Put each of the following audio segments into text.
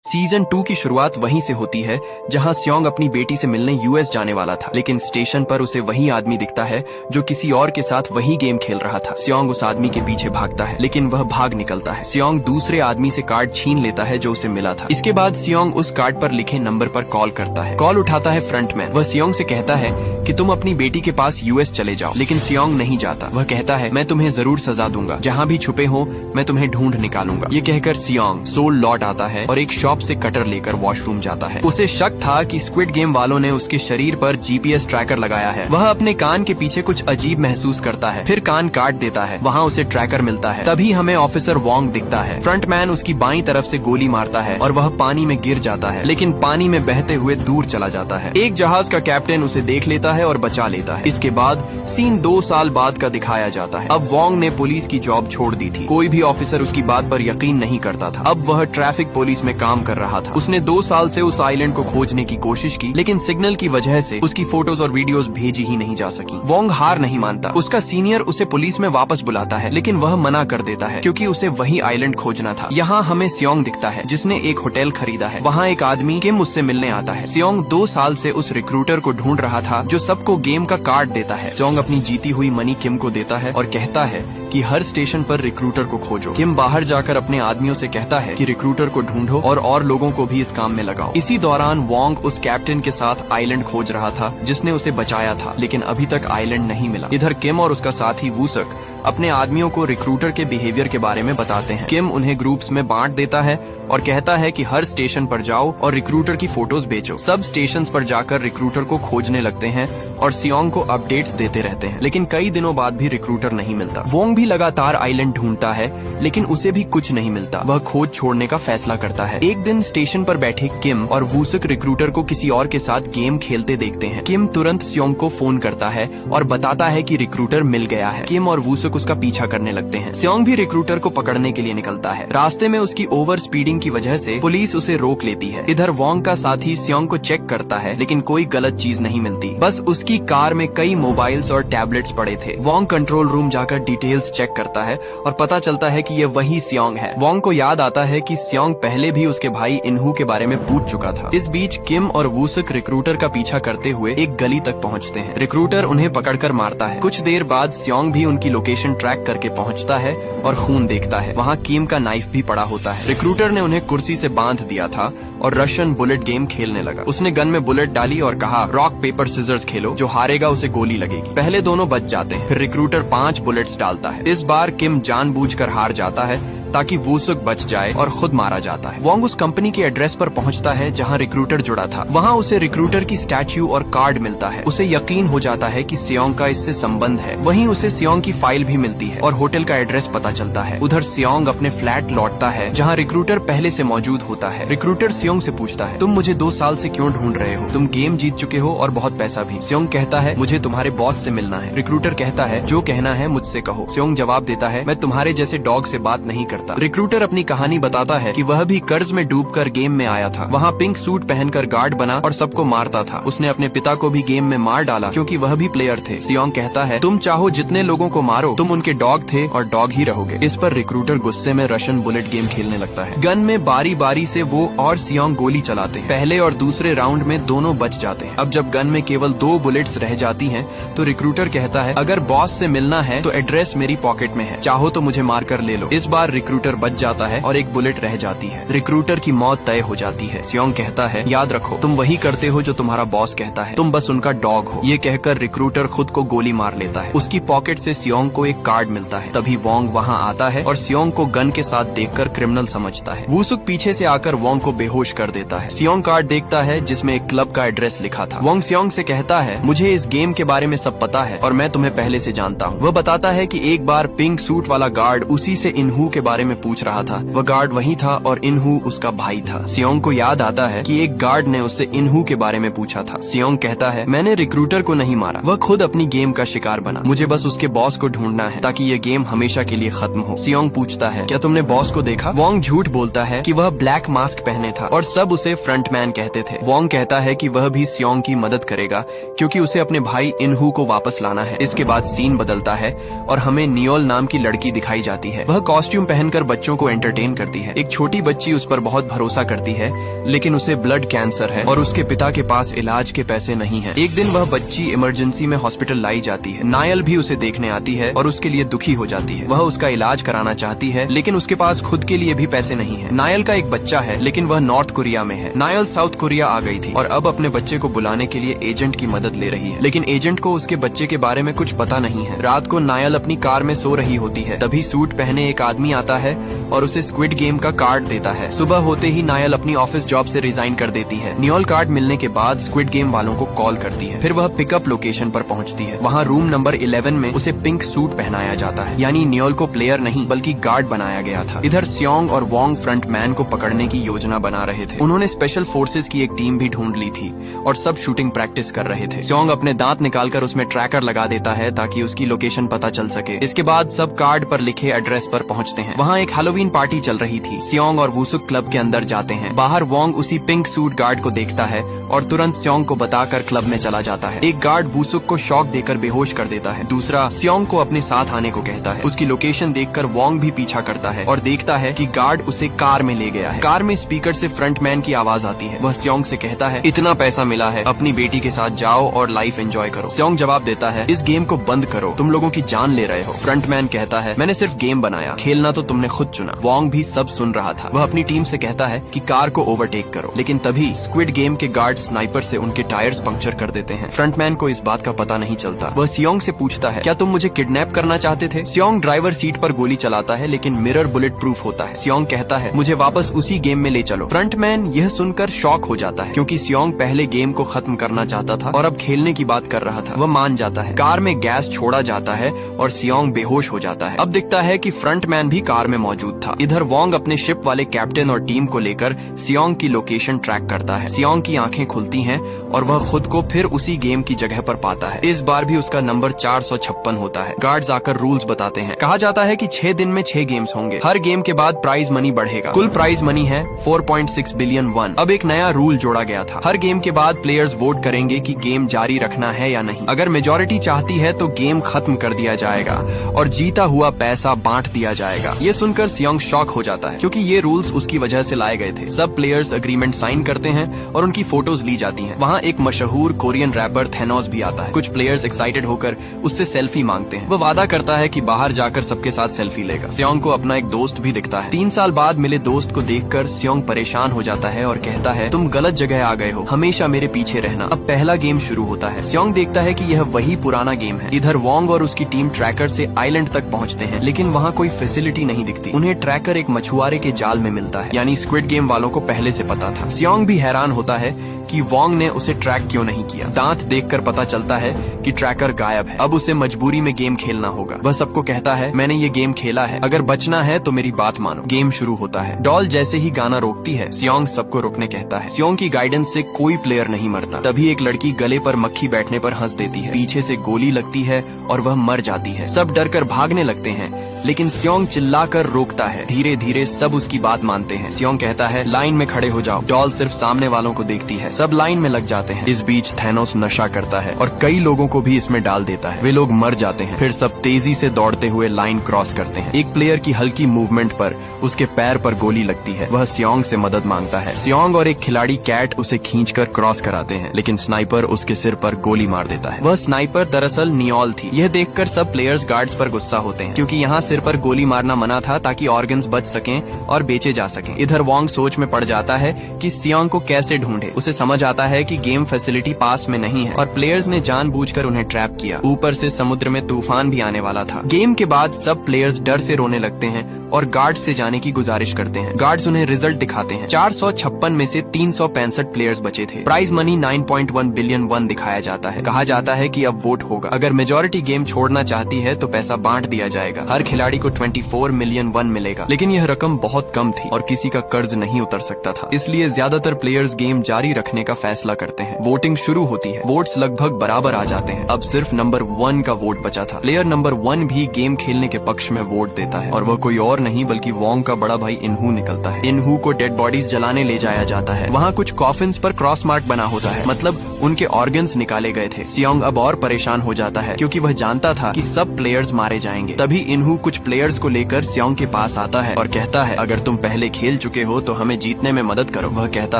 Season 2 की शुरुआत वहीं से होती है जहां सियोंग अपनी बेटी से मिलने यूएस जाने वाला था, लेकिन स्टेशन पर उसे वही आदमी दिखता है जो किसी और के साथ वही गेम खेल रहा था। सियोंग उस आदमी के पीछे भागता है, लेकिन वह भाग निकलता है। सियोंग दूसरे आदमी से कार्ड छीन लेता है जो उसे मिला था। इसके बाद सियोंग उस कार्ड पर लिखे नंबर पर कॉल करता है। कॉल उठाता है फ्रंटमैन। वह सियोंग से कहता है कि तुम अपनी बेटी के पास यूएस चले जाओ, लेकिन सियोंग नहीं जाता। वह कहता है मैं तुम्हें जरूर सजा दूंगा, जहाँ भी छुपे हो मैं तुम्हें ढूंढ निकालूंगा। ये कहकर सियोंग सोल लौट आता है और एक शॉप से कटर लेकर वॉशरूम जाता है। उसे शक था कि स्क्विड गेम वालों ने उसके शरीर पर जीपीएस ट्रैकर लगाया है। वह अपने कान के पीछे कुछ अजीब महसूस करता है, फिर कान काट देता है। वहाँ उसे ट्रैकर मिलता है। तभी हमें ऑफिसर वोंग दिखता है। फ्रंटमैन उसकी बाईं तरफ से गोली मारता है और वह पानी में गिर जाता है, लेकिन पानी में बहते हुए दूर चला जाता है। एक जहाज का कैप्टन उसे देख लेता है और बचा लेता है। इसके बाद सीन 2 साल बाद का दिखाया जाता है। अब वोंग ने पुलिस की जॉब छोड़ दी थी। कोई भी ऑफिसर उसकी बात पर यकीन नहीं करता था। अब वह ट्रैफिक पुलिस में काम कर रहा था। उसने 2 साल से उस आइलैंड को खोजने की कोशिश की, लेकिन सिग्नल की वजह से उसकी फोटोज और वीडियोस भेजी ही नहीं जा सकी। वोंग हार नहीं मानता। उसका सीनियर उसे पुलिस में वापस बुलाता है, लेकिन वह मना कर देता है क्योंकि उसे वही आइलैंड खोजना था। यहाँ हमें सियोंग दिखता है जिसने एक होटल खरीदा है। वहाँ एक आदमी किम उससे मिलने आता है। सियोंग 2 साल से उस रिक्रूटर को ढूंढ रहा था जो सबको गेम का कार्ड देता है। सियोंग अपनी जीती हुई मनी किम को देता है और कहता है कि हर स्टेशन पर रिक्रूटर को खोजो। किम बाहर जाकर अपने आदमियों से कहता है कि रिक्रूटर को ढूंढो और लोगों को भी इस काम में लगाओ। इसी दौरान वोंग उस कैप्टन के साथ आइलैंड खोज रहा था जिसने उसे बचाया था, लेकिन अभी तक आइलैंड नहीं मिला। इधर किम और उसका साथी वूसक अपने आदमियों को रिक्रूटर के बिहेवियर के बारे में बताते हैं। किम उन्हें ग्रुप्स में बांट देता है और कहता है कि हर स्टेशन पर जाओ और रिक्रूटर की फोटोज बेचो। सब स्टेशंस पर जाकर रिक्रूटर को खोजने लगते हैं और सियोंग को अपडेट्स देते रहते हैं, लेकिन कई दिनों बाद भी रिक्रूटर नहीं मिलता। वोंग भी लगातार आइलैंड ढूंढता है, लेकिन उसे भी कुछ नहीं मिलता। वह खोज छोड़ने का फैसला करता है। एक दिन स्टेशन पर बैठे किम और वूसक रिक्रूटर को किसी और के साथ गेम खेलते देखते हैं। किम तुरंत सियोंग को फोन करता है और बताता है कि रिक्रूटर मिल गया है। किम और वूसक उसका पीछा करने लगते हैं। सियोंग भी रिक्रूटर को पकड़ने के लिए निकलता है। रास्ते में उसकी ओवर स्पीडिंग की वजह से पुलिस उसे रोक लेती है। इधर वोंग का साथी सियोंग को चेक करता है, लेकिन कोई गलत चीज नहीं मिलती। बस उसकी कार में कई मोबाइल्स और टैबलेट्स पड़े थे। वोंग कंट्रोल रूम जाकर डिटेल्स चेक करता है और पता चलता है कि ये वही सियोंग है। वोंग को याद आता है कि सियोंग पहले भी उसके भाई इनहू के बारे में पूछ चुका था। इस बीच किम और वूसक रिक्रूटर का पीछा करते हुए एक गली तक पहुँचते हैं। रिक्रूटर उन्हें पकड़कर मारता है। कुछ देर बाद सियोंग भी उनकी लोकेशन ट्रैक करके पहुंचता है और खून देखता है। वहाँ किम का नाइफ भी पड़ा होता है। रिक्रूटर ने उन्हें कुर्सी से बांध दिया था और रशियन बुलेट गेम खेलने लगा। उसने गन में बुलेट डाली और कहा रॉक पेपर सिजर्स खेलो, जो हारेगा उसे गोली लगेगी। पहले दोनों बच जाते हैं, फिर रिक्रूटर 5 बुलेट्स डालता है। इस बार किम जानबूझकर हार जाता है ताकि वूसक बच जाए और खुद मारा जाता है। वोंग उस कंपनी के एड्रेस पर पहुंचता है जहां रिक्रूटर जुड़ा था। वहां उसे रिक्रूटर की स्टैच्यू और कार्ड मिलता है। उसे यकीन हो जाता है कि सियोंग का इससे संबंध है। वहीं उसे सियोंग की फाइल भी मिलती है और होटल का एड्रेस पता चलता है। उधर सियोंग अपने फ्लैट लौटता है जहाँ रिक्रूटर पहले से मौजूद होता है। रिक्रूटर सियोंग से पूछता है तुम मुझे 2 साल से क्यों ढूंढ रहे हो? तुम गेम जीत चुके हो और बहुत पैसा भी। सियोंग कहता है मुझे तुम्हारे बॉस से मिलना है। रिक्रूटर कहता है जो कहना है मुझसे कहो। सियोंग जवाब देता है मैं तुम्हारे जैसे डॉग से बात नहीं करता। रिक्रूटर अपनी कहानी बताता है कि वह भी कर्ज में डूबकर गेम में आया था। वहाँ पिंक सूट पहनकर गार्ड बना और सबको मारता था। उसने अपने पिता को भी गेम में मार डाला क्योंकि वह भी प्लेयर थे। सियोंग कहता है तुम चाहो जितने लोगों को मारो, तुम उनके डॉग थे और डॉग ही रहोगे। इस पर रिक्रूटर गुस्से में रशियन बुलेट गेम खेलने लगता है। गन में बारी बारी से वो और सियोंग गोली चलाते हैं। पहले और दूसरे राउंड में दोनों बच जाते हैं। अब जब गन में केवल 2 बुलेट्स रह जाती हैं, तो रिक्रूटर कहता है अगर बॉस से मिलना है तो एड्रेस मेरी पॉकेट में है, चाहो तो मुझे मार कर ले लो। इस बार रिक्रूटर बच जाता है और एक बुलेट रह जाती है। रिक्रूटर की मौत तय हो जाती है। सियोंग कहता है याद रखो तुम वही करते हो जो तुम्हारा बॉस कहता है, तुम बस उनका डॉग हो। ये कहकर रिक्रूटर खुद को गोली मार लेता है। उसकी पॉकेट से सियोंग को एक कार्ड मिलता है। तभी वोंग वहाँ आता है और सियोंग को गन के साथ देखकर क्रिमिनल समझता है। वूसुक पीछे से आकर वोंग को बेहोश कर देता है। सियोंग कार्ड देखता है जिसमें एक क्लब का एड्रेस लिखा था। वोंग सियोंग से कहता है मुझे इस गेम के बारे में सब पता है और मैं तुम्हें पहले से जानता हूँ। वह बताता है कि एक बार पिंक सूट वाला गार्ड उसी से इनहू के बारे में पूछ रहा था। वह गार्ड वही था और इनहू उसका भाई था। सियोंग को याद आता है कि एक गार्ड ने उससे इनहू के बारे में पूछा था। सियोंग कहता है मैंने रिक्रूटर को नहीं मारा, वह खुद अपनी गेम का शिकार बना। मुझे बस उसके बॉस को ढूंढना है ताकि ये गेम हमेशा के लिए खत्म हो। सियोंग पूछता है क्या तुमने बॉस को देखा? वोंग झूठ बोलता है कि वह ब्लैक मास्क पहने था और सब उसे फ्रंटमैन कहते थे। वोंग कहता है कि वह भी सियोंग की मदद करेगा क्योंकि उसे अपने भाई इनहू को वापस लाना है। इसके बाद सीन बदलता है और हमें नियोल नाम की लड़की दिखाई जाती है। वह कॉस्ट्यूम पहनकर बनकर बच्चों को एंटरटेन करती है। एक छोटी बच्ची उस पर बहुत भरोसा करती है, लेकिन उसे ब्लड कैंसर है और उसके पिता के पास इलाज के पैसे नहीं है। एक दिन वह बच्ची इमरजेंसी में हॉस्पिटल लाई जाती है। नायल भी उसे देखने आती है और उसके लिए दुखी हो जाती है। वह उसका इलाज कराना चाहती है, लेकिन उसके पास खुद के लिए भी पैसे नहीं है। नायल का एक बच्चा है, लेकिन वह नॉर्थ कोरिया में है। नायल साउथ कोरिया आ गई थी और अब अपने बच्चे को बुलाने के लिए एजेंट की मदद ले रही है, लेकिन एजेंट को उसके बच्चे के बारे में कुछ पता नहीं है। रात को नायल अपनी कार में सो रही होती है, तभी सूट पहने एक आदमी आता है और उसे स्क्विड गेम का कार्ड देता है। सुबह होते ही नायल अपनी ऑफिस जॉब से रिजाइन कर देती है। नियोल कार्ड मिलने के बाद स्क्विड गेम वालों को कॉल करती है। फिर वह पिकअप लोकेशन पर पहुंचती है। वहां रूम नंबर 11 में उसे पिंक सूट पहनाया जाता है, यानी नियोल को प्लेयर नहीं बल्कि गार्ड बनाया गया था। इधर स्योंग और वोंग फ्रंटमैन को पकड़ने की योजना बना रहे थे। उन्होंने स्पेशल फोर्सेज की एक टीम भी ढूंढ ली थी और सब शूटिंग प्रैक्टिस कर रहे थे। स्योंग अपने दांत निकालकर उसमें ट्रैकर लगा देता है ताकि उसकी लोकेशन पता चल सके। इसके बाद सब कार्ड पर लिखे एड्रेस पर पहुंचते हैं। वहाँ एक हैलोवीन पार्टी चल रही थी। स्योंग और वुसुक क्लब के अंदर जाते हैं। बाहर वोंग उसी पिंक सूट गार्ड को देखता है और तुरंत स्योंग को बताकर क्लब में चला जाता है। एक गार्ड वुसुक को शॉक देकर बेहोश कर देता है, दूसरा स्योंग को अपने साथ आने को कहता है। उसकी लोकेशन देखकर वोंग भी पीछा करता है और देखता है कि गार्ड उसे कार में ले गया है। कार में स्पीकर से फ्रंटमैन की आवाज आती है। वह स्योंग से कहता है, इतना पैसा मिला है, अपनी बेटी के साथ जाओ और लाइफ एंजॉय करो। स्योंग जवाब देता है, इस गेम को बंद करो, तुम लोगों की जान ले रहे हो। फ्रंटमैन कहता है, मैंने सिर्फ गेम बनाया, खेलना तो तुमने खुद चुना। वोंग भी सब सुन रहा था। वह अपनी टीम से कहता है कि कार को ओवरटेक करो, लेकिन तभी स्क्विड गेम के गार्ड स्नाइपर से उनके टायर्स पंक्चर कर देते हैं। फ्रंटमैन को इस बात का पता नहीं चलता। वह स्योंग से पूछता है, क्या तुम मुझे किडनैप करना चाहते थे? स्योंग ड्राइवर सीट पर गोली चलाता है, लेकिन मिरर बुलेट प्रूफ होता है। स्योंग कहता है, मुझे वापस उसी गेम में ले चलो। फ्रंटमैन यह सुनकर शॉक हो जाता है, क्योंकि स्योंग पहले गेम को खत्म करना चाहता था और अब खेलने की बात कर रहा था। वह मान जाता है। कार में गैस छोड़ा जाता है और स्योंग बेहोश हो जाता है। अब दिखता है कि फ्रंटमैन भी कार में मौजूद था। इधर वोंग अपने शिप वाले कैप्टन और टीम को लेकर स्योंग की लोकेशन ट्रैक करता है। स्योंग की आंखें खुलती हैं और वह खुद को फिर उसी गेम की जगह पर पाता है। इस बार भी उसका नंबर 456 होता है। गार्ड्स आकर रूल्स बताते हैं। कहा जाता है कि 6 दिन में 6 गेम्स होंगे। हर गेम के बाद प्राइज मनी बढ़ेगा। कुल प्राइज मनी है 4.6 बिलियन वन। अब एक नया रूल जोड़ा गया था। हर गेम के बाद प्लेयर्स वोट करेंगे कि गेम जारी रखना है या नहीं। अगर मेजोरिटी चाहती है तो गेम खत्म कर दिया जाएगा और जीता हुआ पैसा बांट दिया जाएगा। ये सुनकर स्योंग शॉक हो जाता है, क्योंकि ये रूल्स उसकी वजह से लाए गए थे। सब प्लेयर्स एग्रीमेंट साइन करते हैं और उनकी फोटोज ली जाती हैं। वहाँ एक मशहूर कोरियन रैपर थेनोस भी आता है। कुछ प्लेयर्स एक्साइटेड होकर उससे सेल्फी मांगते हैं। वह वादा करता है कि बाहर जाकर सबके साथ सेल्फी लेगा। स्योंग को अपना एक दोस्त भी दिखता है। 3 साल बाद मिले दोस्त को देखकर स्योंग परेशान हो जाता है और कहता है, तुम गलत जगह आ गए हो, हमेशा मेरे पीछे रहना। अब पहला गेम शुरू होता है। स्योंग देखता है कि यह वही पुराना गेम है। इधर वोंग और उसकी टीम ट्रैकर से आइलैंड तक पहुंचते हैं, लेकिन वहाँ कोई फैसिलिटी नहीं दिखती। उन्हें ट्रैकर एक मछुआरे के जाल में मिलता है, यानी स्क्विड गेम वालों को पहले से पता था। स्योंग भी हैरान होता है कि वोंग ने उसे ट्रैक क्यों नहीं किया। दांत देखकर पता चलता है कि ट्रैकर गायब है। अब उसे मजबूरी में गेम खेलना होगा। वह सबको कहता है, मैंने ये गेम खेला है, अगर बचना है तो मेरी बात मानो। गेम शुरू होता है। डॉल जैसे ही गाना रोकती है, स्योंग सबको रुकने कहता है। स्योंग की गाइडेंस से कोई प्लेयर नहीं मरता। तभी एक लड़की गले पर मक्खी बैठने पर हंस देती है। पीछे से गोली लगती है और वह मर जाती है। सब डरकर भागने लगते हैं, लेकिन स्योंग चिल्लाकर रोकता है। धीरे धीरे सब उसकी बात मानते हैं। स्योंग कहता है, लाइन में खड़े हो जाओ। डॉल सिर्फ सामने वालों को देखती है। सब लाइन में लग जाते हैं। इस बीच थैनोस नशा करता है और कई लोगों को भी इसमें डाल देता है। वे लोग मर जाते हैं। फिर सब तेजी से दौड़ते हुए लाइन क्रॉस करते हैं। एक प्लेयर की हल्की मूवमेंट पर उसके पैर पर गोली लगती है। वह स्योंग से मदद मांगता है। स्योंग और एक खिलाड़ी कैट उसे खींचकर क्रॉस कराते हैं, लेकिन स्नाइपर उसके सिर पर गोली मार देता है। वह स्नाइपर दरअसल नियोल थी। यह देखकर सब प्लेयर्स गार्ड्स पर गुस्सा होते हैं, क्योंकि यहाँ सिर पर गोली मारना मना था ताकि ऑर्गन्स बच सकें और बेचे जा सकें। इधर वोंग सोच में पड़ जाता है कि स्योंग को कैसे ढूंढे। उसे समझ आता है कि गेम फैसिलिटी पास में नहीं है और प्लेयर्स ने जानबूझकर उन्हें ट्रैप किया। ऊपर से समुद्र में तूफान भी आने वाला था। गेम के बाद सब प्लेयर्स डर से रोने लगते हैं और गार्ड्स से जाने की गुजारिश करते हैं। गार्ड्स उन्हें रिजल्ट दिखाते हैं। 456 में से 365 प्लेयर्स बचे थे। प्राइज मनी 9.1 बिलियन वन दिखाया जाता है। कहा जाता है कि अब वोट होगा। अगर मेजोरिटी गेम छोड़ना चाहती है तो पैसा बांट दिया जाएगा। हर खिलाड़ी को 24 मिलियन वन मिलेगा, लेकिन यह रकम बहुत कम थी और किसी का कर्ज नहीं उतर सकता था। इसलिए ज्यादातर प्लेयर्स गेम जारी रखने का फैसला करते हैं। वोटिंग शुरू होती है। वोट्स लगभग बराबर आ जाते हैं। अब सिर्फ नंबर 1 का वोट बचा था। प्लेयर नंबर 1 भी गेम खेलने के पक्ष में वोट देता है और वह कोई और नहीं बल्कि वोंग का बड़ा भाई इनहू निकलता है। इनहू को डेड बॉडीज जलाने ले जाया जाता है। वहाँ कुछ कॉफिन्स पर क्रॉस मार्क बना होता है, मतलब उनके ऑर्गन्स निकाले गए थे। सियोंग अब और परेशान हो जाता है क्योंकि वह जानता था कि सब प्लेयर्स मारे जाएंगे। तभी इन्हू कुछ प्लेयर्स को लेकर सियोंग के पास आता है और कहता है, अगर तुम पहले खेल चुके हो तो हमें जीतने में मदद करो। वह कहता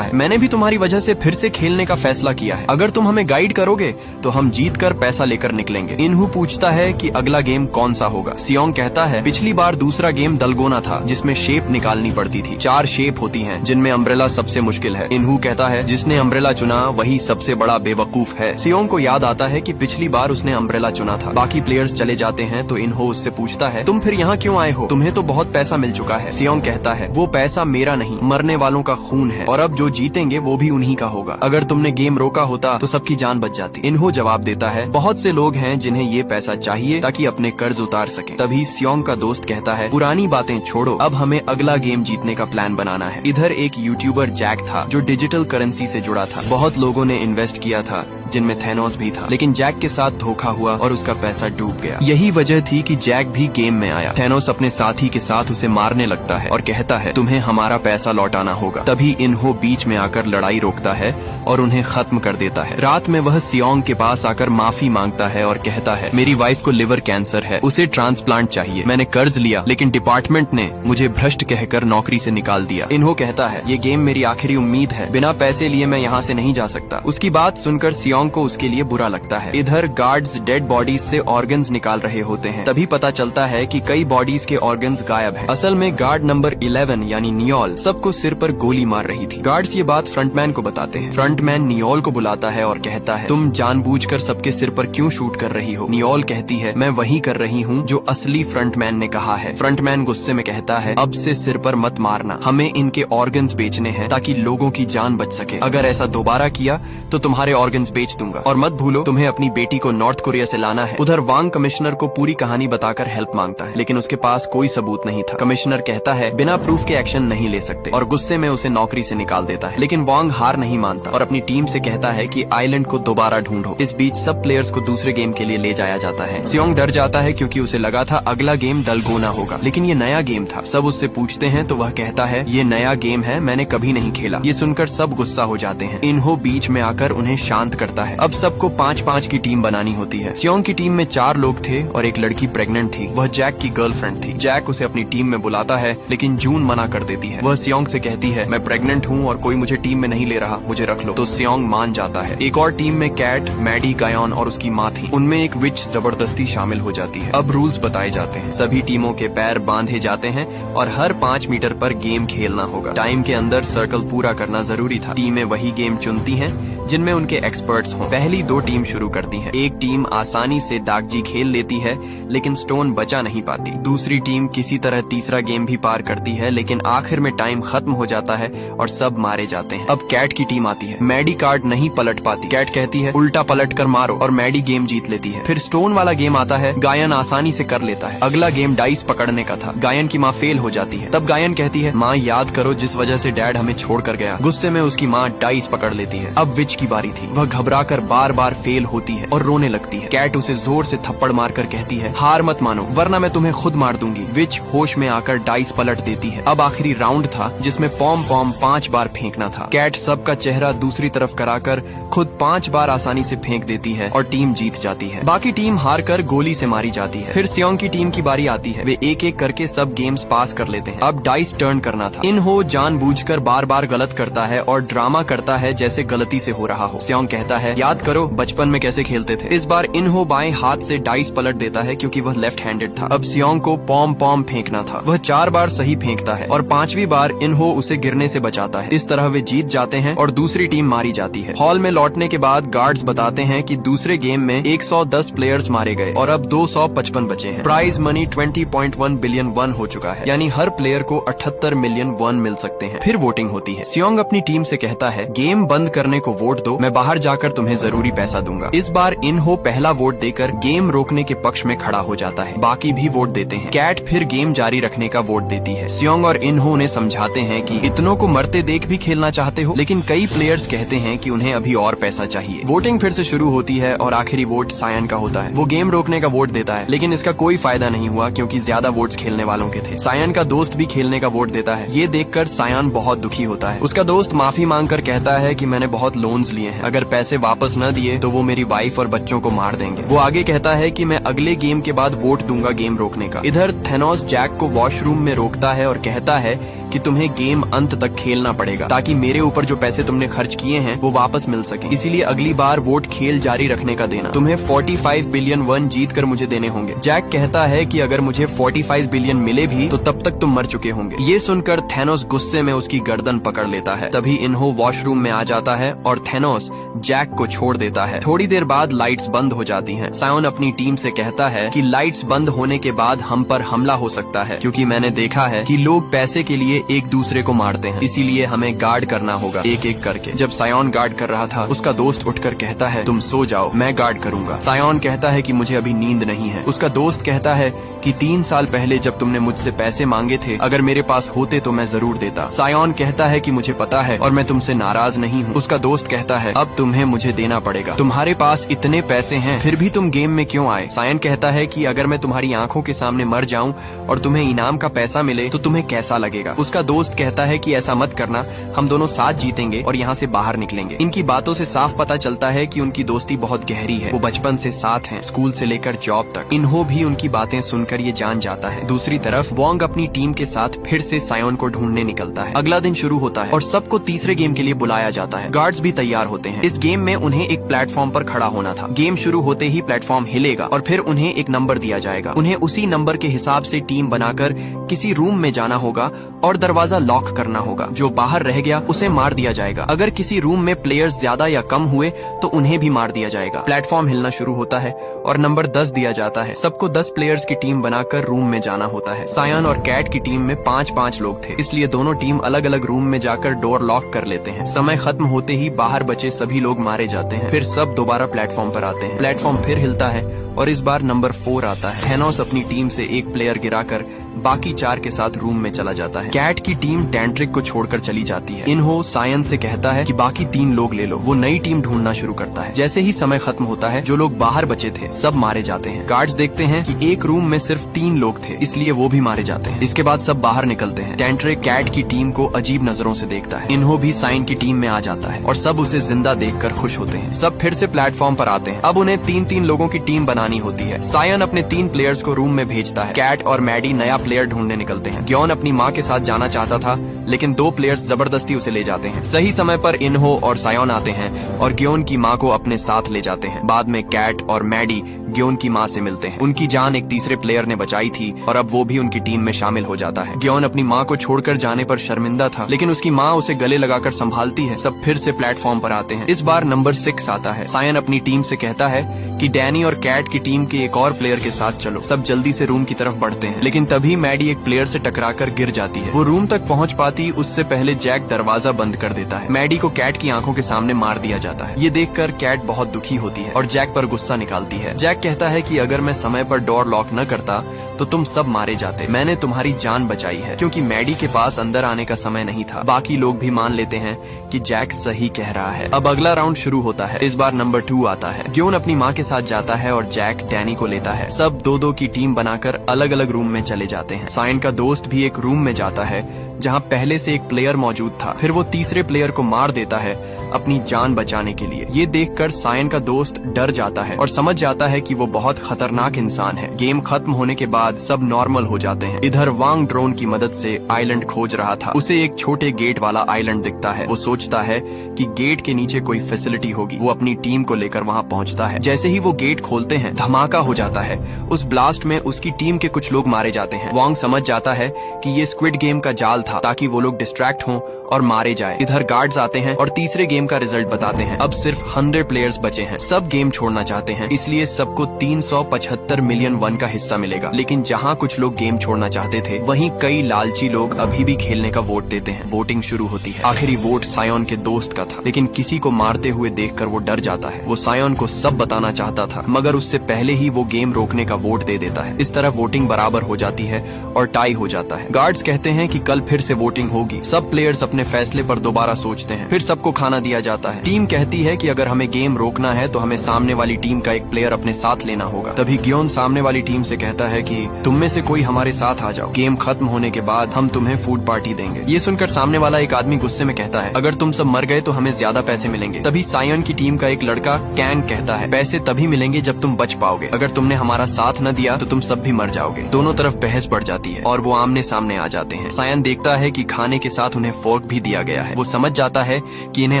है, मैंने भी तुम्हारी वजह से फिर से खेलने का फैसला किया है। अगर तुम हमें गाइड करोगे तो हम जीत कर पैसा लेकर निकलेंगे। इन्हू पूछता है कि अगला गेम कौन सा होगा। सियोंग कहता है, पिछली बार दूसरा गेम दलगोना था जिसमें शेप निकालनी पड़ती थी। 4 शेप होती हैं जिनमें अम्ब्रेला सबसे मुश्किल है। इन्हू कहता है, जिसने अम्ब्रेला चुना वही सबसे बड़ा बेवकूफ है। सियोंग को याद आता है कि पिछली बार उसने अम्ब्रेला चुना था। बाकी प्लेयर्स चले जाते हैं तो इन्हो उससे पूछता है, तुम फिर यहाँ क्यों आए हो? तुम्हें तो बहुत पैसा मिल चुका है। सियोंग कहता है, वो पैसा मेरा नहीं, मरने वालों का खून है और अब जो जीतेंगे वो भी उन्हीं का होगा। अगर तुमने गेम रोका होता तो सबकी जान बच जाती। इन्हो जवाब देता है, बहुत से लोग हैं जिन्हें ये पैसा चाहिए ताकि अपने कर्ज उतार सके। तभी सियोंग का दोस्त कहता है, पुरानी बातें छोड़ो, अब हमें अगला गेम जीतने का प्लान बनाना है। इधर एक यूट्यूबर जैक था जो डिजिटल करेंसी से जुड़ा था। बहुत लोगों ने इन्वेस्ट किया था जिनमें थैनोस भी था, लेकिन जैक के साथ धोखा हुआ और उसका पैसा डूब गया। यही वजह थी कि जैक भी गेम में आया। थैनोस अपने साथी के साथ उसे मारने लगता है और कहता है, तुम्हें हमारा पैसा लौटाना होगा। तभी इन्हो बीच में आकर लड़ाई रोकता है और उन्हें खत्म कर देता है। रात में वह सियोंग के पास आकर माफी मांगता है और कहता है, मेरी वाइफ को लिवर कैंसर है, उसे ट्रांसप्लांट चाहिए। मैंने कर्ज लिया लेकिन डिपार्टमेंट ने मुझे भ्रष्ट कहकर नौकरी से निकाल दिया। इन्हो कहता है, ये गेम मेरी आखिरी उम्मीद है, बिना पैसे लिए मैं यहाँ से नहीं जा सकता। उसकी बात सुनकर सियोंग को उसके लिए बुरा लगता है। इधर गार्ड्स डेड बॉडीज से ऑर्गन्स निकाल रहे होते हैं। तभी पता चलता है कि कई बॉडीज के ऑर्गन्स गायब हैं। असल में गार्ड नंबर 11 यानी नियोल सबको सिर पर गोली मार रही थी। गार्ड्स ये बात फ्रंटमैन को बताते हैं। फ्रंटमैन नियोल को बुलाता है और कहता है, तुम जानबूझकर सबके सिर पर क्यों शूट कर रही हो? नियोल कहती है, मैं वही कर रही हूँ जो असली फ्रंटमैन ने कहा है। फ्रंटमैन गुस्से में कहता है, अब से सिर पर मत मारना, हमें इनके ऑर्गन्स बेचने हैं ताकि लोगों की जान बच सके। अगर ऐसा दोबारा किया तो तुम्हारे ऑर्गन्स बेच दूंगा और मत भूलो तुम्हें अपनी बेटी को नॉर्थ कोरिया से लाना है। उधर वांग कमिश्नर को पूरी कहानी बताकर हेल्प मांगता है लेकिन उसके पास कोई सबूत नहीं था। कमिश्नर कहता है, बिना प्रूफ के एक्शन नहीं ले सकते और गुस्से में उसे नौकरी से निकाल देता है। लेकिन वांग हार नहीं मानता और अपनी टीम से कहता है कि आइलैंड को दोबारा ढूंढो। इस बीच सब प्लेयर्स को दूसरे गेम के लिए ले जाया जाता है। सियोंग डर जाता है क्योंकि उसे लगा था अगला गेम दलगोना होगा, लेकिन ये नया गेम था। सब उससे पूछते हैं तो वह कहता है, ये नया गेम है, मैंने कभी नहीं खेला। ये सुनकर सब गुस्सा हो जाते हैं। इन्हो बीच में आकर उन्हें शांत करता है। अब सबको 5-5 की टीम बनानी होती है। सियोंग की टीम में 4 लोग थे और एक लड़की प्रेग्नेंट थी। वह जैक की गर्लफ्रेंड थी। जैक उसे अपनी टीम में बुलाता है लेकिन जून मना कर देती है। वह सियोंग से कहती है, मैं प्रेग्नेंट हूँ और कोई मुझे टीम में नहीं ले रहा, मुझे रख लो। तो सियोंग मान जाता है। एक और टीम में कैट, मैडी, गायोन और उसकी माँ थी। उनमें एक विच जबरदस्ती शामिल हो जाती है। अब रूल्स बताए जाते हैं। सभी टीमों के पैर बांधे जाते हैं और हर 5 मीटर पर गेम खेलना होगा। टाइम के अंदर सर्कल पूरा करना जरूरी था। टीमें वही गेम चुनती हैं जिनमें उनके एक्सपर्ट्स हों। पहली 2 टीम शुरू करती हैं। एक टीम आसानी से दागजी खेल लेती है लेकिन स्टोन बचा नहीं पाती। दूसरी टीम किसी तरह तीसरा गेम भी पार करती है लेकिन आखिर में टाइम खत्म हो जाता है और सब मारे जाते हैं। अब कैट की टीम आती है। मैडी कार्ड नहीं पलट पाती। कैट कहती है, उल्टा पलट कर मारो और मैडी गेम जीत लेती है। फिर स्टोन वाला गेम आता है। गायन आसानी से कर लेता है। अगला गेम डाइस पकड़ने का था। गायन की माँ फेल हो जाती है। तब गायन कहती है, माँ याद करो जिस वजह से डैड हमें छोड़ कर गया। गुस्से में उसकी माँ डाइस पकड़ लेती है। अब विच की बारी थी। वह घबराकर बार-बार फेल होती है और रोने लगती है। कैट उसे जोर से थप्पड़ मारकर कहती है, हार मत मानो वरना मैं तुम्हें खुद मार दूंगी। विच होश में आकर डाइस पलट देती है। अब आखिरी राउंड था जिसमें पॉम पॉम 5 बार फेंकना था। कैट सबका चेहरा दूसरी तरफ कराकर खुद 5 बार आसानी से फेंक देती है और टीम जीत जाती है। बाकी टीम हार कर गोली से मारी जाती है। फिर सियोंग की टीम की बारी आती है। वे एक एक करके सब गेम्स पास कर लेते हैं। अब डाइस टर्न करना था। इन्हो जानबूझकर बार-बार गलत करता है और ड्रामा करता है जैसे गलती से हो रहा हो। सियोंग कहता है, याद करो बचपन में कैसे खेलते थे। इस बार इन्हो बाएं हाथ से डाइस पलट देता है क्योंकि वह लेफ्ट हैंडेड था। अब सियोंग को पॉम पॉम फेंकना था। वह 4 बार सही फेंकता है और 5वीं बार इन्हो उसे गिरने से बचाता है। इस तरह वे जीत जाते हैं और दूसरी टीम मारी जाती है। हॉल में लौटने के बाद गार्ड्स बताते हैं कि दूसरे गेम में 110 प्लेयर्स मारे गए और अब 255 बचे हैं। प्राइज मनी 20.1 बिलियन वन हो चुका है, यानी हर प्लेयर को 78 मिलियन वन मिल सकते हैं। फिर वोटिंग होती है। सियोंग अपनी टीम से कहता है, गेम बंद करने को वोट दो, मैं बाहर जाकर तुम्हें जरूरी पैसा दूंगा। इस बार इन्हो पहला वोट देकर गेम रोकने के पक्ष में खड़ा हो जाता है। बाकी भी वोट देते हैं। कैट फिर गेम जारी रखने का वोट देती है। सियोंग और इन्हो उन्हें समझाते हैं कि इतनों को मरते देख भी खेलना चाहते हो, लेकिन कई प्लेयर्स कहते हैं कि उन्हें अभी और पैसा चाहिए। वोटिंग फिर से शुरू होती है और आखिरी वोट सायन का होता है। वो गेम रोकने का वोट देता है लेकिन इसका कोई फायदा नहीं हुआ क्योंकि ज्यादा वोट्स खेलने वालों के थे। सायन का दोस्त भी खेलने का वोट देता है। ये देखकर सायन बहुत दुखी होता है। उसका दोस्त माफी मांगकर कहता है कि मैंने बहुत लोन्स लिए हैं, अगर पैसे वापस न दिए तो वो मेरी वाइफ और बच्चों को मार देंगे। वो आगे कहता है कि मैं अगले गेम के बाद वोट दूंगा गेम रोकने का। इधर थेनोस जैक को वॉशरूम में रोकता है और कहता है कि तुम्हें गेम अंत तक खेलना पड़ेगा ताकि मेरे ऊपर जो पैसे तुमने खर्च किए हैं वो वापस मिल सके। इसीलिए अगली बार वोट खेल जारी रखने का देना। तुम्हें 45 बिलियन वन जीत कर मुझे देने होंगे। जैक कहता है कि अगर मुझे 45 बिलियन मिले भी तो तब तक तुम मर चुके होंगे। ये सुनकर थेनोस गुस्से में उसकी गर्दन पकड़ लेता है। तभी इन्हो वॉशरूम में आ जाता है और थेनोस जैक को छोड़ देता है। थोड़ी देर बाद लाइट्स बंद हो जाती हैं। सायोन अपनी टीम से कहता है कि लाइट्स बंद होने के बाद हम पर हमला हो सकता है, क्योंकि मैंने देखा है कि लोग पैसे के लिए एक दूसरे को मारते हैं, इसीलिए हमें गार्ड करना होगा एक एक करके। जब सायोन गार्ड कर रहा था उसका दोस्त उठकर कहता है तुम सो जाओ, मैं गार्ड करूंगा। सायोन कहता है कि मुझे अभी नींद नहीं है। उसका दोस्त कहता है कि 3 साल पहले जब तुमने मुझसे पैसे मांगे थे, अगर मेरे पास होते तो मैं जरूर देता। सायोन कहता है कि मुझे पता है और मैं तुमसे नाराज नहीं हूँ। उसका दोस्त कहता है अब तुम्हें मुझे देना पड़ेगा, तुम्हारे पास इतने पैसे हैं फिर भी तुम गेम में क्यों आए। सायोन कहता है कि अगर मैं तुम्हारी आंखों के सामने मर जाऊं और तुम्हें इनाम का पैसा मिले तो तुम्हें कैसा लगेगा। उसका दोस्त कहता है कि ऐसा मत करना, हम दोनों साथ जीतेंगे और यहाँ से बाहर निकलेंगे। इनकी बातों से साफ पता चलता है कि उनकी दोस्ती बहुत गहरी है। वो बचपन से साथ हैं, स्कूल से लेकर जॉब तक। इन्हो भी उनकी बातें सुनकर ये जान जाता है। दूसरी तरफ वोंग अपनी टीम के साथ फिर से सायोन को ढूंढने निकलता है। अगला दिन शुरू होता है और सबको तीसरे गेम के लिए बुलाया जाता है। गार्ड्स भी तैयार होते हैं। इस गेम में उन्हें एक प्लेटफॉर्म पर खड़ा होना था। गेम शुरू होते ही प्लेटफॉर्म हिलेगा और फिर उन्हें एक नंबर दिया जाएगा। उन्हें उसी नंबर के हिसाब से टीम बनाकर किसी रूम में जाना होगा और दरवाजा लॉक करना होगा। जो बाहर रह गया उसे मार दिया जाएगा। अगर किसी रूम में प्लेयर्स ज्यादा या कम हुए तो उन्हें भी मार दिया जाएगा। प्लेटफॉर्म हिलना शुरू होता है और नंबर 10 दिया जाता है। सबको 10 प्लेयर्स की टीम बनाकर रूम में जाना होता है। सायन और कैट की टीम में 5-5 लोग थे, इसलिए दोनों टीम अलग अलग रूम में जाकर डोर लॉक कर लेते हैं। समय खत्म होते ही बाहर बचे सभी लोग मारे जाते हैं। फिर सब दोबारा प्लेटफॉर्म पर आते हैं। प्लेटफॉर्म फिर हिलता है और इस बार नंबर 4 आता है। थेनोस अपनी टीम से एक प्लेयर गिराकर बाकी 4 के साथ रूम में चला जाता है। कैट की टीम टैंट्रिक को छोड़कर चली जाती है। इन्हो सायन से कहता है कि बाकी 3 लोग ले लो। वो नई टीम ढूंढना शुरू करता है। जैसे ही समय खत्म होता है जो लोग बाहर बचे थे सब मारे जाते हैं। गार्ड्स देखते हैं कि एक रूम में सिर्फ 3 लोग थे, इसलिए वो भी मारे जाते हैं। इसके बाद सब बाहर निकलते हैं। टैंट्रिक कैट की टीम को अजीब नजरों से देखता है। इन्हो भी सायन की टीम में आ जाता है और सब उसे जिंदा देखकर खुश होते हैं। सब फिर से प्लेटफॉर्म पर आते हैं। अब उन्हें 3-3 लोगों की टीम बनानी होती है। सायन अपने 3 प्लेयर्स को रूम में भेजता है। कैट और मैडी नया प्लेयर ढूंढने निकलते हैं। ग्योन अपनी माँ के साथ जाना चाहता था, लेकिन 2 प्लेयर्स जबरदस्ती उसे ले जाते हैं। सही समय पर इन्हो और सायन आते हैं और ग्योन की माँ को अपने साथ ले जाते हैं। बाद में कैट और मैडी ग्योन की माँ से मिलते हैं। उनकी जान एक तीसरे प्लेयर ने बचाई थी और अब वो भी उनकी टीम में शामिल हो जाता है। ग्योन अपनी माँ को छोड़कर जाने पर शर्मिंदा था, लेकिन उसकी माँ उसे गले लगाकर संभालती है। सब फिर से प्लेटफॉर्म पर आते हैं। इस बार नंबर 6 आता है। सायन अपनी टीम से कहता है कि डैनी और कैट की टीम के एक और प्लेयर के साथ चलो। सब जल्दी से रूम की तरफ बढ़ते हैं, लेकिन तभी मैडी एक प्लेयर से टकराकर गिर जाती है। वो रूम तक पहुंच पाती उससे पहले जैक दरवाजा बंद कर देता है। मैडी को कैट की आंखों के सामने मार दिया जाता है। ये देखकर कैट बहुत दुखी होती है और जैक पर गुस्सा निकालती है। जैक कहता है कि अगर मैं समय पर डोर लॉक न करता तो तुम सब मारे जाते। मैंने तुम्हारी जान बचाई है क्योंकि मैडी के पास अंदर आने का समय नहीं था। बाकी लोग भी मान लेते हैं कि जैक सही कह रहा है। अब अगला राउंड शुरू होता है। इस बार नंबर 2 आता है। ग्योन अपनी माँ के साथ जाता है और जैक डैनी को लेता है। सब 2-2 की टीम बनाकर अलग अलग रूम में चले जाते हैं। सायन का दोस्त भी एक रूम में जाता है जहाँ पहले से एक प्लेयर मौजूद था। फिर वो तीसरे प्लेयर को मार देता है अपनी जान बचाने के लिए। ये देखकर सायन का दोस्त डर जाता है और समझ जाता है कि वो बहुत खतरनाक इंसान है। गेम खत्म होने के बाद सब नॉर्मल हो जाते हैं। इधर वांग ड्रोन की मदद से आइलैंड खोज रहा था। उसे एक छोटे गेट वाला आइलैंड दिखता है। वो सोचता है कि गेट के नीचे कोई फैसिलिटी होगी। वो अपनी टीम को लेकर वहाँ पहुँचता है। जैसे ही वो गेट खोलते हैं धमाका हो जाता है। उस ब्लास्ट में उसकी टीम के कुछ लोग मारे जाते हैं। वांग समझ जाता है कि ये स्क्विड गेम का जाल था ताकि वो लोग डिस्ट्रैक्ट हों और मारे जाए। इधर गार्ड्स आते हैं और तीसरे गेम का रिजल्ट बताते हैं। अब सिर्फ 100 प्लेयर्स बचे हैं। सब गेम छोड़ना चाहते हैं, इसलिए सबको 375 मिलियन वन का हिस्सा मिलेगा। लेकिन जहाँ कुछ लोग गेम छोड़ना चाहते थे वहीं कई लालची लोग अभी भी खेलने का वोट देते हैं। वोटिंग शुरू होती है। आखिरी वोट सायन के दोस्त का था, लेकिन किसी को मारते हुए देखकर वो डर जाता है। वो सायन को सब बताना चाहता था, मगर उससे पहले ही वो गेम रोकने का वोट दे देता है। इस तरह वोटिंग बराबर हो जाती है और टाई हो जाता है। गार्ड्स कहते हैं कि कल फिर से वोटिंग होगी। सब प्लेयर्स अपने फैसले पर दोबारा सोचते हैं। फिर सबको खाना दिया जाता है। टीम कहती है कि अगर हमें गेम रोकना है तो हमें सामने वाली टीम का एक प्लेयर अपने साथ लेना होगा। तभी ग्योन सामने वाली टीम से कहता है कि तुम में से कोई हमारे साथ आ जाओ, गेम खत्म होने के बाद हम तुम्हें फूड पार्टी देंगे। ये सुनकर सामने वाला एक आदमी गुस्से में कहता है अगर तुम सब मर गए तो हमें ज्यादा पैसे मिलेंगे। तभी सायन की टीम का एक लड़का कैंग कहता है पैसे तभी मिलेंगे जब तुम बच पाओगे, अगर तुमने हमारा साथ न दिया तो तुम सब भी मर जाओगे। दोनों तरफ बहस बढ़ जाती है और वो आमने सामने आ जाते हैं। सायन देखता है कि खाने के साथ उन्हें फोर्क भी दिया गया है। वो समझ जाता है कि इन्हें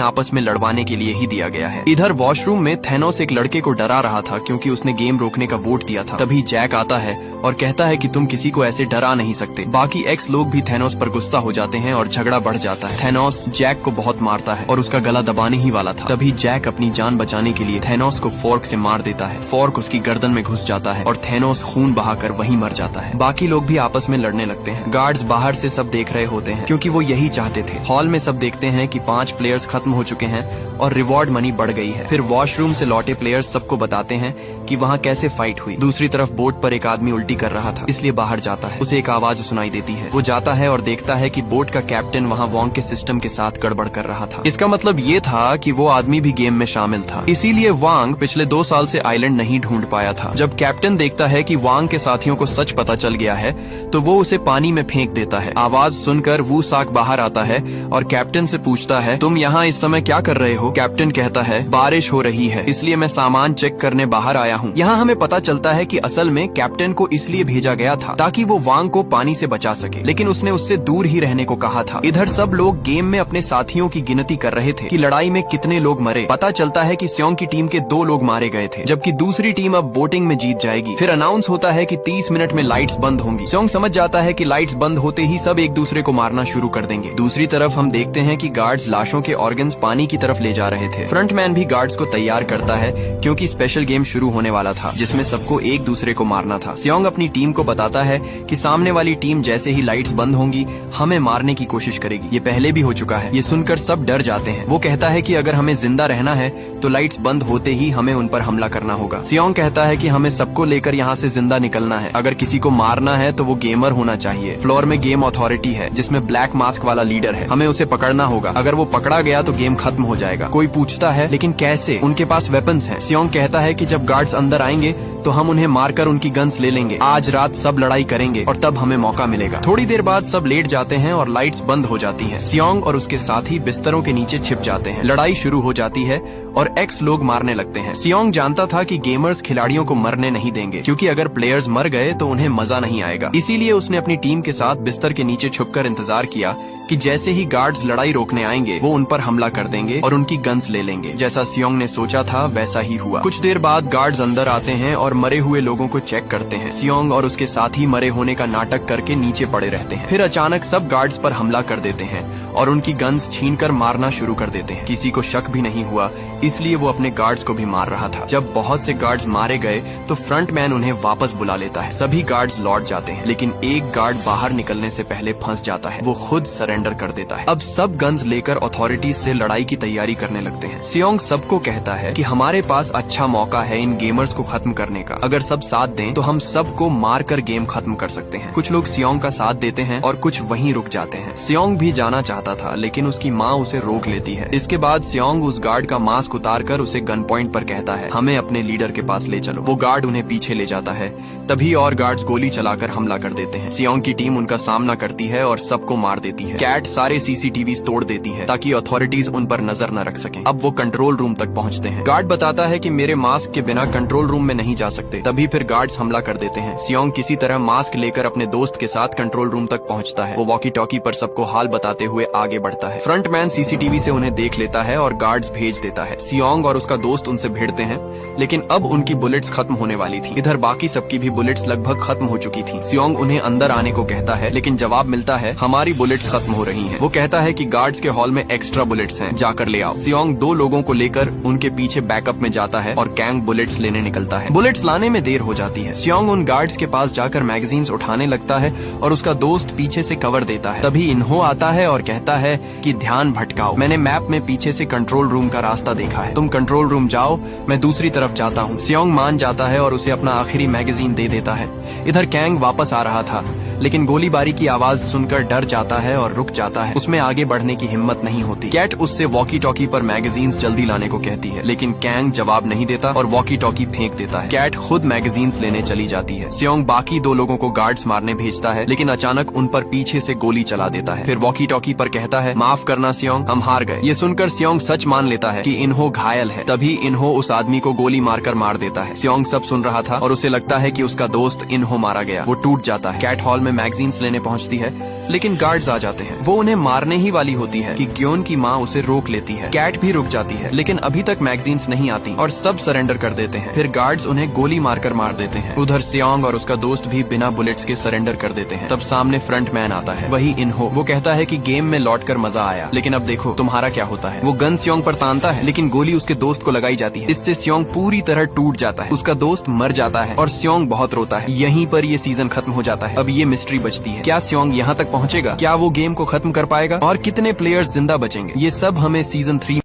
आपस में लड़वाने के लिए ही दिया गया है। इधर वॉशरूम में थैनोस एक लड़के को डरा रहा था क्योंकि उसने गेम रोकने का वोट दिया था। तभी जैक आता है और कहता है कि तुम किसी को ऐसे डरा नहीं सकते। बाकी एक्स लोग भी थैनोस पर गुस्सा हो जाते हैं और झगड़ा बढ़ जाता है। थैनोस जैक को बहुत मारता है और उसका गला दबाने ही वाला था। तभी जैक अपनी जान बचाने के लिए थैनोस को फोर्क से मार देता है। फोर्क उसकी गर्दन में घुस जाता है और थैनोस खून बहाकर वहीं मर जाता है। बाकी लोग भी आपस में लड़ने लगते हैं। गार्ड्स बाहर से सब देख रहे होते हैं क्योंकि वो यही चाहते थे। हॉल में सब देखते हैं कि 5 प्लेयर्स खत्म हो चुके हैं और रिवॉर्ड मनी बढ़ गई है। फिर वॉशरूम से लौटे प्लेयर्स सबको बताते हैं कि वहाँ कैसे फाइट हुई। दूसरी तरफ बोट पर एक आदमी उल्टी कर रहा था इसलिए बाहर जाता है। उसे एक आवाज सुनाई देती है। वो जाता है और देखता है कि बोट का कैप्टन वहाँ वोंग के सिस्टम के साथ गड़बड़ कर रहा था। इसका मतलब ये था कि वो आदमी भी गेम में शामिल था, इसीलिए वांग पिछले 2 साल से आइलैंड नहीं ढूंढ पाया था। जब कैप्टन देखता है कि वांग के साथियों को सच पता चल गया है तो वो उसे पानी में फेंक देता है। आवाज सुनकर वू साक बाहर आता है और कैप्टन से पूछता है तुम यहाँ इस समय क्या कर रहे हो। कैप्टन कहता है बारिश हो रही है इसलिए मैं सामान चेक करने बाहर आया हूँ। यहाँ हमें पता चलता है कि असल में कैप्टन को इसलिए भेजा गया था ताकि वो वांग को पानी से बचा सके, लेकिन उसने उससे दूर ही रहने को कहा था। इधर सब लोग गेम में अपने साथियों की गिनती कर रहे थे कि लड़ाई में कितने लोग मरे। पता चलता है कि स्योंग की टीम के 2 लोग मारे गए थे जबकि दूसरी टीम अब वोटिंग में जीत जाएगी। फिर अनाउंस होता है कि 30 मिनट में लाइट्स बंद होंगी। स्योंग समझ जाता है कि लाइट्स बंद होते ही सब एक दूसरे को मारना शुरू कर देंगे। दूसरी तरफ हम देखते हैं कि गार्ड्स लाशों के ऑर्गन्स पानी की तरफ ले जा रहे थे। फ्रंटमैन भी गार्ड्स को तैयार करता है क्योंकि स्पेशल गेम शुरू होने वाला था जिसमें सबको एक दूसरे को मारना था। स्योंग अपनी टीम को बताता है कि सामने वाली टीम जैसे ही लाइट्स बंद होंगी हमें मारने की कोशिश करेगी। ये पहले भी हो चुका है। ये सुनकर सब डर जाते हैं। वो कहता है कि अगर हमें जिंदा रहना है तो लाइट्स बंद होते ही हमें उन पर हमला करना होगा। स्योंग कहता है कि हमें सबको लेकर यहाँ से जिंदा निकलना है। अगर किसी को मारना है तो वो गेमर होना चाहिए। फ्लोर में गेम अथॉरिटी है जिसमें ब्लैक मास्क वाला लीडर है। हमें उसे पकड़ना होगा। अगर वो पकड़ा गया तो गेम खत्म हो जाएगा। कोई पूछता है लेकिन कैसे, उनके पास वेपन्स हैं। स्योंग कहता है कि जब गार्ड्स अंदर आएंगे तो हम उन्हें मारकर उनकी गन्स ले लेंगे। आज रात सब लड़ाई करेंगे और तब हमें मौका मिलेगा। थोड़ी देर बाद सब लेट जाते हैं और लाइट्स बंद हो जाती हैं। स्योंग और उसके साथी बिस्तरों के नीचे छिप जाते हैं। लड़ाई शुरू हो जाती है और एक्स लोग मारने लगते हैं। स्योंग जानता था कि गेमर्स खिलाड़ियों को मरने नहीं देंगे क्योंकि अगर प्लेयर्स मर गए तो उन्हें मजा नहीं आएगा। इसीलिए उसने अपनी टीम के साथ बिस्तर के नीचे छुपकर इंतजार किया कि जैसे ही गार्ड्स लड़ाई रोकने आएंगे वो उन पर हमला कर देंगे और उनकी गन्स ले लेंगे। जैसा स्योंग ने सोचा था वैसा ही हुआ। कुछ देर बाद गार्ड्स अंदर आते हैं और मरे हुए लोगों को चेक करते हैं। स्योंग और उसके साथी मरे होने का नाटक करके नीचे पड़े रहते हैं। फिर अचानक सब गार्ड्स पर हमला कर देते हैं और उनकी गन्स छीनकर मारना शुरू कर देते हैं। किसी को शक भी नहीं हुआ इसलिए वो अपने गार्ड्स को भी मार रहा था। जब बहुत से गार्ड्स मारे गए तो फ्रंटमैन उन्हें वापस बुला लेता है। सभी गार्ड्स लौट जाते हैं लेकिन एक गार्ड बाहर निकलने से पहले फंस जाता है। वो खुद सरेंडर कर देता है। अब सब गन्स लेकर अथॉरिटीज से लड़ाई की तैयारी करने लगते हैं। स्योंग सबको कहता है कि हमारे पास अच्छा मौका है इन गेमर्स को खत्म करने का। अगर सब साथ दें तो हम सबको मार कर गेम खत्म कर सकते हैं। कुछ लोग स्योंग का साथ देते हैं और कुछ वहीं रुक जाते हैं। स्योंग भी जाना चाहता था लेकिन उसकी माँ उसे रोक लेती है। इसके बाद स्योंग उस गार्ड का मास्क उतारकर उसे गन पॉइंट पर कहता है हमें अपने लीडर के पास ले चलो। वो गार्ड उन्हें पीछे ले जाता है। तभी और गार्ड्स गोली चलाकर हमला कर देते हैं। स्योंग की टीम उनका सामना करती है और सबको मार देती है। कैट सारे सीसीटीवी तोड़ देती है ताकि अथॉरिटीज उन पर नजर न रख सकें। अब वो कंट्रोल रूम तक पहुंचते हैं। गार्ड बताता है कि मेरे मास्क के बिना कंट्रोल रूम में नहीं जा सकते। तभी फिर गार्ड्स हमला कर देते हैं। स्योंग किसी तरह मास्क लेकर अपने दोस्त के साथ कंट्रोल रूम तक पहुंचता है। वो वॉकी टॉकी पर सबको हाल बताते हुए आगे बढ़ता है। फ्रंटमैन सीसीटीवी से उन्हें देख लेता है और गार्ड्स भेज देता है। स्योंग और उसका दोस्त उनसे भिड़ते हैं लेकिन अब उनकी बुलेट्स खत्म होने वाली थी। इधर बाकी सबकी भी बुलेट्स लगभग खत्म हो चुकी थी। स्योंग उन्हें अंदर आने को कहता है लेकिन जवाब मिलता है हमारी बुलेट्स खत्म हो रही हैं। वो कहता है कि गार्ड्स के हॉल में एक्स्ट्रा बुलेट्स हैं, जाकर ले आओ। स्योंग 2 लोगों को लेकर उनके पीछे बैकअप में जाता है और कैंग बुलेट्स लेने निकलता है। बुलेट्स लाने में देर हो जाती है। स्योंग उन गार्ड्स के पास जाकर मैगजीन्स उठाने लगता है और उसका दोस्त पीछे से कवर देता है। तभी इन्हो आता है और कहता है कि ध्यान भटकाओ, मैंने मैप में पीछे से कंट्रोल रूम का रास्ता देखा है। तुम कंट्रोल रूम जाओ, मैं दूसरी तरफ जाता हूँ। स्योंग मान जाता है और उसे अपना आखिरी मैगजीन दे देता है। इधर कैंग वापस आ रहा था लेकिन गोलीबारी की आवाज सुनकर डर जाता है और रुक जाता है। उसमें आगे बढ़ने की हिम्मत नहीं होती। कैट उससे वॉकी टॉकी पर मैगजीन्स जल्दी लाने को कहती है, लेकिन कैंग जवाब नहीं देता और वॉकी टॉकी फेंक देता है। कैट खुद मैगजीन्स लेने चली जाती है। स्योंग बाकी 2 लोगों को गार्ड्स मारने भेजता है, लेकिन अचानक उन पर पीछे से गोली चला देता है। फिर वॉकी टॉकी पर कहता है, माफ करना स्योंग, हम हार गए। ये सुनकर स्योंग सच मान लेता है कि इन्हो घायल है। तभी इन्हो उस आदमी को गोली मारकर मार देता है। स्योंग सब सुन रहा था और उसे लगता है कि उसका दोस्त इन्हो मारा गया। वो टूट जाता है। कैट हॉल में मैगजीन्स लेने पहुंचती है, लेकिन गार्ड्स आ जाते हैं। वो उन्हें मारने ही वाली होती है कि ग्योन की माँ उसे रोक लेती है। कैट भी रुक जाती है, लेकिन अभी तक मैगजीन्स नहीं आती और सब सरेंडर कर देते हैं। फिर गार्ड्स उन्हें गोली मारकर मार देते हैं। उधर स्योंग और उसका दोस्त भी बिना बुलेट्स के सरेंडर कर देते हैं। तब सामने फ्रंट मैन आता है, वही इन्हो। वो कहता है कि गेम में लौटकर मजा आया, लेकिन अब देखो तुम्हारा क्या होता है। वो गन स्योंग पर तानता है, लेकिन गोली उसके दोस्त को लगाई जाती है। इससे स्योंग पूरी तरह टूट जाता है। उसका दोस्त मर जाता है और स्योंग बहुत रोता है। यहीं पर ये सीजन खत्म हो जाता है। अब ये मिस्ट्री बचती है, क्या स्योंग यहाँ तक पहुँचेगा? क्या वो गेम को खत्म कर पाएगा? और कितने प्लेयर्स जिंदा बचेंगे? ये सब हमें सीजन 3